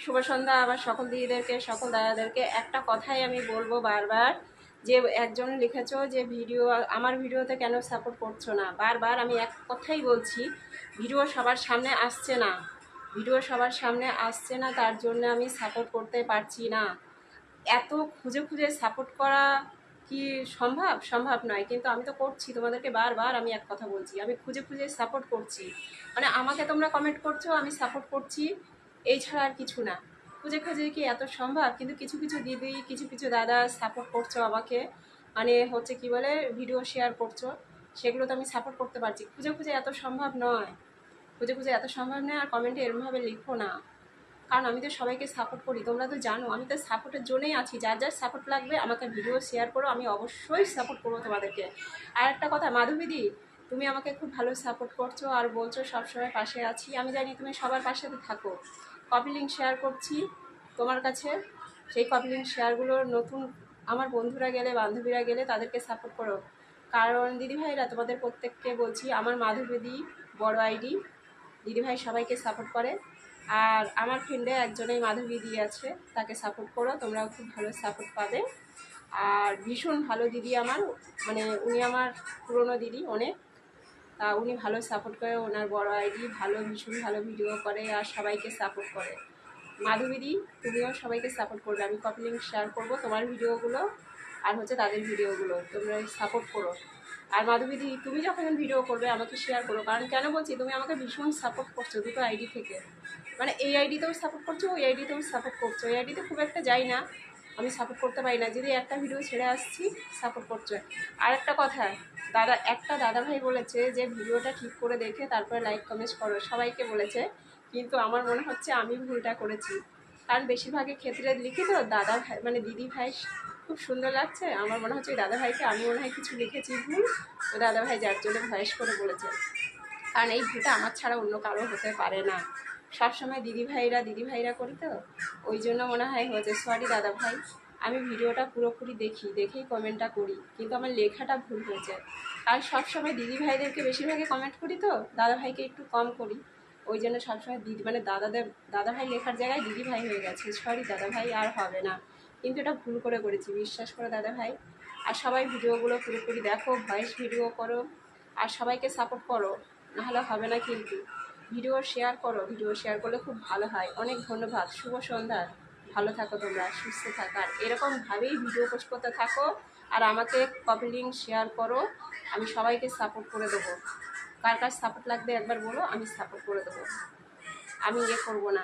শুভ সন্ধ্যা আমার সকল দিদিদেরকে, সকল দাদাদেরকে। একটা কথাই আমি বলবো বারবার, যে একজন লিখেছো যে ভিডিও, আমার ভিডিওতে কেন সাপোর্ট করছো না। বারবার আমি এক কথাই বলছি, ভিডিও সবার সামনে আসছে না, ভিডিও সবার সামনে আসছে না, তার জন্য আমি সাপোর্ট করতে পারছি না। এত খুঁজে খুঁজে সাপোর্ট করা কি সম্ভব? সম্ভব নয়, কিন্তু আমি তো করছি। তোমাদেরকে বারবার আমি এক কথা বলছি, আমি খুঁজে খুঁজে সাপোর্ট করছি। মানে আমাকে তোমরা কমেন্ট করছো, আমি সাপোর্ট করছি, এই ছাড়া আর কিছু না। খুঁজে খুঁজে কি এত সম্ভব? কিন্তু কিছু কিছু দিদি, কিছু কিছু দাদা সাপোর্ট করছো আমাকে, মানে হচ্ছে কি বলে, ভিডিও শেয়ার করছো, সেগুলো তো আমি সাপোর্ট করতে পারছি। খুঁজে খুঁজে এত সম্ভব নয়, খুঁজে খুঁজে এত সম্ভব নয়। আর কমেন্টে এরমভাবে লিখো না, কারণ আমি তো সবাইকে সাপোর্ট করি, তোমরা তো জানো আমি তো সাপোর্টের জন্যই আছি। যার যার সাপোর্ট লাগবে আমাকে ভিডিও শেয়ার করো, আমি অবশ্যই সাপোর্ট করবো তোমাদেরকে। আর একটা কথা, মাধবীদি, তুমি আমাকে খুব ভালো সাপোর্ট করছো আর বলছো সবসময় পাশে আছি। আমি জানি তুমি সবার পাশে থাকো। কপি লিঙ্ক শেয়ার করছি তোমার কাছে, সেই কপি লিঙ্ক শেয়ারগুলো নতুন আমার বন্ধুরা গেলে, বান্ধবীরা গেলে তাদেরকে সাপোর্ট করো। কারণ দিদিভাইরা, তোমাদের প্রত্যেককে বলছি, আমার মাধবীদি বড় আইডি, দিদিভাই সবাইকে সাপোর্ট করে। আর আমার ফ্রেন্ডে একজনেই মাধবী দিদি আছে, তাকে সাপোর্ট করো, তোমরাও খুব ভালো সাপোর্ট পাবে। আর ভীষণ ভালো দিদি আমার, মানে উনি আমার পুরনো দিদি অনেক, তা উনি ভালো সাপোর্ট করে, ওনার বড় আইডি, ভালো, ভীষণ ভালো ভিডিও করে আর সবাইকে সাপোর্ট করে। মাধবীদি, তুমিও সবাইকে সাপোর্ট করবে। আমি কপি লিঙ্ক শেয়ার করবো তোমার ভিডিওগুলো আর হচ্ছে তাদের ভিডিওগুলো, তোমরা সাপোর্ট করো। আর মাধবীদি, তুমি যখন ভিডিও করবে আমাকে শেয়ার করো, কারণ কেন বলছি, তুমি আমাকে ভীষণ সাপোর্ট করছো দুটো আইডি থেকে। মানে এই আইডিতেও সাপোর্ট করছো, ওই আইডিতেও সাপোর্ট করছো। এই আইডিতে খুব একটা যাই না, আমি সাপোর্ট করতে পারি না, যদি একটা ভিডিও ছেড়ে আসছি সাপোর্ট করছো। আর একটা কথা, একটা দাদাভাই বলেছে যে ভিডিওটা ঠিক করে দেখে তারপরে লাইক কমেন্ট করো, সবাইকে বলেছে, কিন্তু আমার মনে হচ্ছে আমি ভুলটা করেছি। কারণ বেশিরভাগই ক্ষেত্রে লিখি তো দাদা ভাই, মানে দিদি ভাই খুব সুন্দর লাগছে, আমার মনে হচ্ছে ওই দাদা ভাইকে আমি মনে হয় কিছু লিখেছি ভুল, ও দাদা ভাই যার জন্য ভয়েস করে বলেছে। কারণ এই ভুলটা আমার ছাড়া অন্য কারো হতে পারে না, সবসময় দিদিভাইরা করি তো, ওই জন্য মনে হয় হয়েছে। সরি দাদা ভাই, আমি ভিডিওটা পুরোপুরি দেখেই কমেন্টটা করি, কিন্তু আমার লেখাটা ভুল হয়েছে। কারণ সবসময় দিদিভাইদেরকে বেশিরভাগই কমেন্ট করি তো, দাদাভাইকে একটু কম করি, ওই জন্য সবসময় দিদি, মানে দাদাভাই লেখার জায়গায় দিদিভাই হয়ে গেছে। সরি দাদাভাই, আর হবে না, কিন্তু এটা ভুল করে করেছি, বিশ্বাস করো দাদাভাই। আর সবাই ভিডিওগুলো পুরোপুরি দেখো, ভয়েস ভিডিও করো আর সবাইকে সাপোর্ট করো, নাহলে হবে না কিন্তু। ভিডিও শেয়ার করো, ভিডিও শেয়ার করলে খুব ভালো হয়। অনেক ধন্যবাদ, শুভ সন্ধ্যা, ভালো থাকো তোমরা, সুস্থ থাকো, আর এরকমভাবেই ভিডিও পোস্ট করতে থাকো। আর আমাকে কপি লিঙ্ক শেয়ার করো, আমি সবাইকে সাপোর্ট করে দেবো। কার কার সাপোর্ট লাগবে একবার বলো, আমি সাপোর্ট করে দেবো, আমি করবো না।